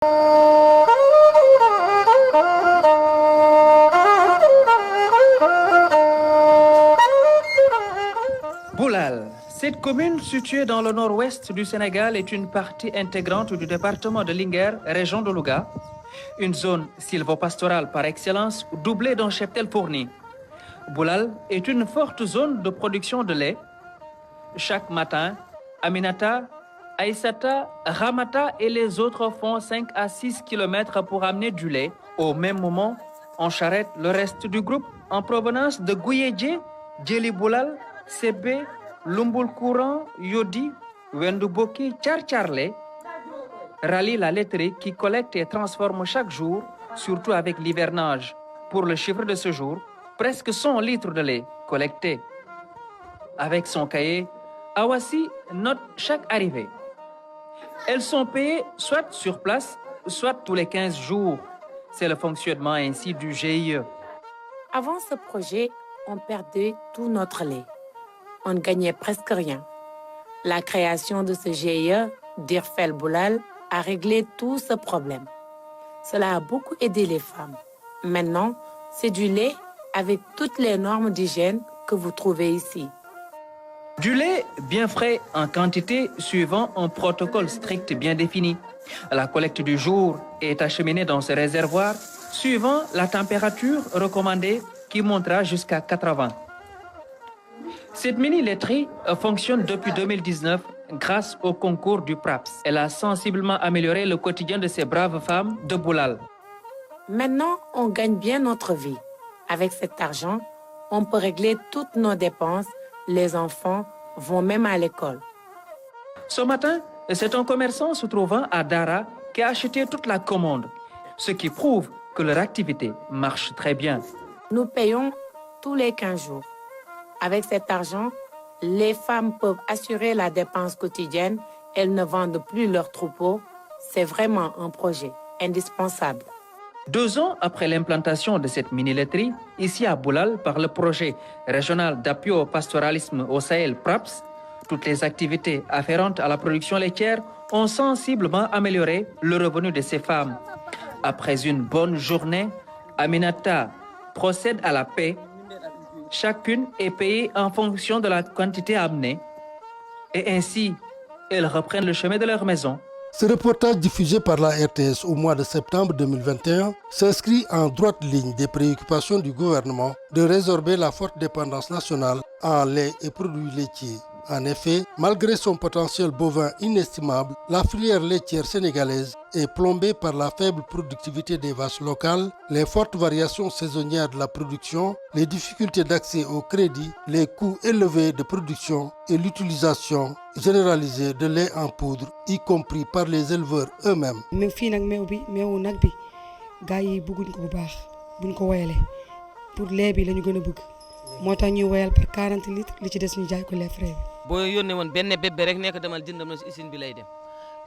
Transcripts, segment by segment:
Boulal. Cette commune située dans le nord-ouest du Sénégal est une partie intégrante du département de Linguère, région de Louga, une zone sylvopastorale par excellence, doublée d'un cheptel fourni. Boulal est une forte zone de production de lait. Chaque matin, Aminata, Aïssata, Ramata et les autres font 5 à 6 kilomètres pour amener du lait. Au même moment, on charrette le reste du groupe en provenance de Gouyeje, Djeli Boulal, Sebe, Lumbul Courant, Yodi, Wenduboki, Tchartcharle, rallie la laiterie qui collecte et transforme chaque jour, surtout avec l'hivernage. Pour le chiffre de ce jour, presque 100 litres de lait collectés. Avec son cahier, Awassi note chaque arrivée. Elles sont payées soit sur place, soit tous les 15 jours. C'est le fonctionnement ainsi du GIE. Avant ce projet, on perdait tout notre lait. On ne gagnait presque rien. La création de ce GIE, d'Irfel Boulal, a réglé tout ce problème. Cela a beaucoup aidé les femmes. Maintenant, c'est du lait avec toutes les normes d'hygiène que vous trouvez ici. Du lait bien frais en quantité suivant un protocole strict bien défini. La collecte du jour est acheminée dans ce réservoir suivant la température recommandée qui montera jusqu'à 80. Cette mini-laiterie fonctionne depuis 2019 grâce au concours du PRAPS. Elle a sensiblement amélioré le quotidien de ces braves femmes de Boulal. Maintenant, on gagne bien notre vie. Avec cet argent, on peut régler toutes nos dépenses. Les enfants vont même à l'école. Ce matin, c'est un commerçant se trouvant à Dara qui a acheté toute la commande, ce qui prouve que leur activité marche très bien. Nous payons tous les 15 jours. Avec cet argent, les femmes peuvent assurer la dépense quotidienne. Elles ne vendent plus leurs troupeaux. C'est vraiment un projet indispensable. 2 ans après l'implantation de cette mini-laiterie, ici à Boulal, par le projet régional d'appui au pastoralisme au Sahel PRAPS, toutes les activités afférentes à la production laitière ont sensiblement amélioré le revenu de ces femmes. Après une bonne journée, Aminata procède à la paie. Chacune est payée en fonction de la quantité amenée. Et ainsi, elles reprennent le chemin de leur maison. Ce reportage diffusé par la RTS au mois de septembre 2021 s'inscrit en droite ligne des préoccupations du gouvernement de résorber la forte dépendance nationale en lait et produits laitiers. En effet, malgré son potentiel bovin inestimable, la filière laitière sénégalaise est plombée par la faible productivité des vaches locales, les fortes variations saisonnières de la production, les difficultés d'accès au crédit, les coûts élevés de production et l'utilisation généralisée de lait en poudre, y compris par les éleveurs eux-mêmes. Pour lait bi lañu gëna bëgg motax ñu wayal par 40 litres li ci dess ñu jaay ko lait frais. Bo yónnee woon benn bébé rek nekk demal jëndam na ci usine bi lay dem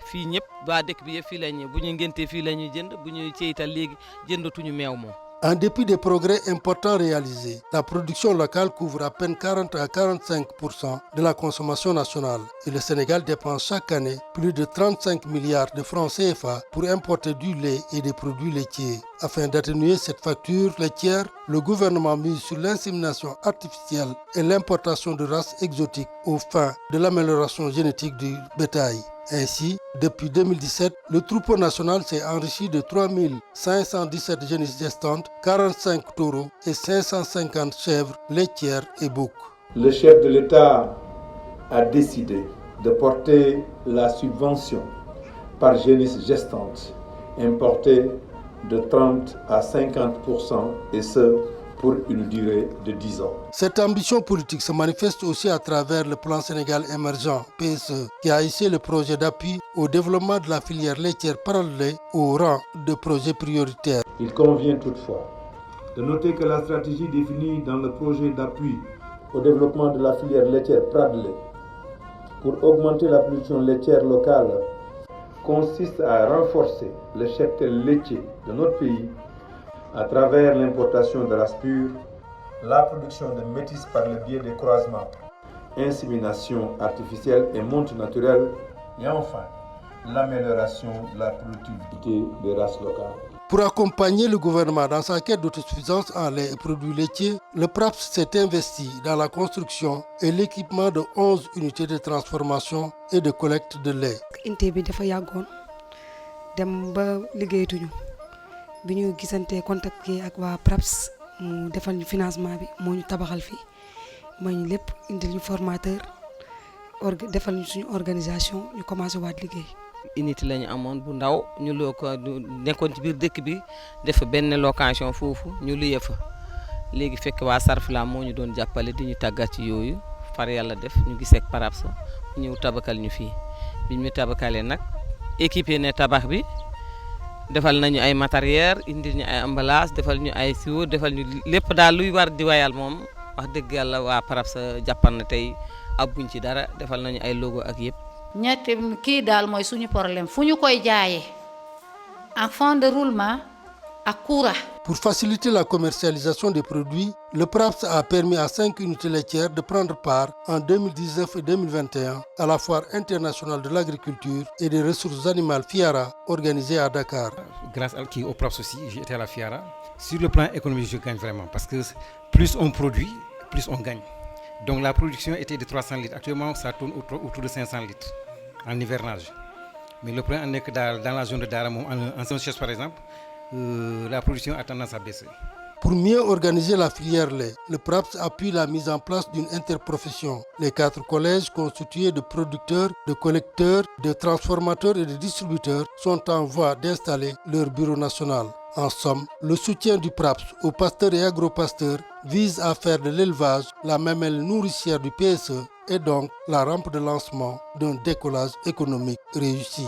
fii ñëpp waa dëkk bi yëpp fii la ñuy bu ñu ngéntee fii la ñuy jënd bu ñuy ceeyital léegi jëndatuñu meew moom. En dépit des progrès importants réalisés, la production locale couvre à peine 40 à 45% de la consommation nationale et le Sénégal dépense chaque année plus de 35 milliards de francs CFA pour importer du lait et des produits laitiers. Afin d'atténuer cette facture laitière, le gouvernement mise sur l'insémination artificielle et l'importation de races exotiques aux fins de l'amélioration génétique du bétail. Ainsi, depuis 2017, le troupeau national s'est enrichi de 3517 génisses gestantes, 45 taureaux et 550 chèvres laitières et boucs. Le chef de l'État a décidé de porter la subvention par génisse gestante importée de 30 à 50% et ce pour une durée de 10 ans. Cette ambition politique se manifeste aussi à travers le plan Sénégal émergent PSE qui a hissé le projet d'appui au développement de la filière laitière parallèle au rang de projet prioritaire. Il convient toutefois de noter que la stratégie définie dans le projet d'appui au développement de la filière laitière parallèle pour augmenter la production laitière locale consiste à renforcer le cheptel laitier de notre pays à travers l'importation de races pures, la production de métis par le biais des croisements, insémination artificielle et monte naturelle, et enfin l'amélioration de la productivité des races locales. Pour accompagner le gouvernement dans sa quête d'autosuffisance en lait et produits laitiers, le PRAPS s'est investi dans la construction et l'équipement de 11 unités de transformation et de collecte de lait. Unité bi dafa yàggoon dem ba liggéeyatuñu bi ñu gisante contacté ak waa PRAPS mu defal ñu financement bi moo ñu tabaxal fii mooy ñu lépp indil ñu formateur defal ñu suñu organisation ñu commencé waat liggéey. unité la ñu amoon bu ndaw ñu loo ko nekkoon ci biir dëkk bi def benn location foofu ñu luyee fa léegi fekk waa Sarfila moo ñu doon jàppale di ñu tàggat ci yooyu far yàlla def ñu gisee ak PRAPS ñëw tabakal ñu fii biñ ñu tabakalee nag équipé ne tabax bi defal nañu ay matériel indil ñu ay emballage defal ñu ay siwo defal ñu lépp daal luy war di wayal moom wax dëgg yàlla waa PRAPS jàppal na tey abbuñ ci dara defal nañu ay logo ak yëpp. ñetti kii daal mooy suñu problème fu ñu koy jaayee en fond de roulement ak courant. Pour faciliter la commercialisation des produits, le PRAPS a permis à 5 unités laitières de prendre part en 2019 et 2021 à la Foire internationale de l'agriculture et des ressources animales FIARA organisée à Dakar. Grâce au PRAPS aussi, j'ai été à la FIARA. Sur le plan économique, je gagne vraiment parce que plus on produit, plus on gagne. Donc la production était de 300 litres. Actuellement, ça tourne autour de 500 litres en hivernage. Mais le problème est que dans la zone de Dara, en Saint-Chef par exemple, la production a tendance à baisser. Pour mieux organiser la filière lait, le PRAPS appuie la mise en place d'une interprofession. Les 4 collèges constitués de producteurs, de collecteurs, de transformateurs et de distributeurs sont en voie d'installer leur bureau national. En somme, le soutien du PRAPS aux pasteurs et agropasteurs vise à faire de l'élevage la mamelle nourricière du PSE et donc la rampe de lancement d'un décollage économique réussi.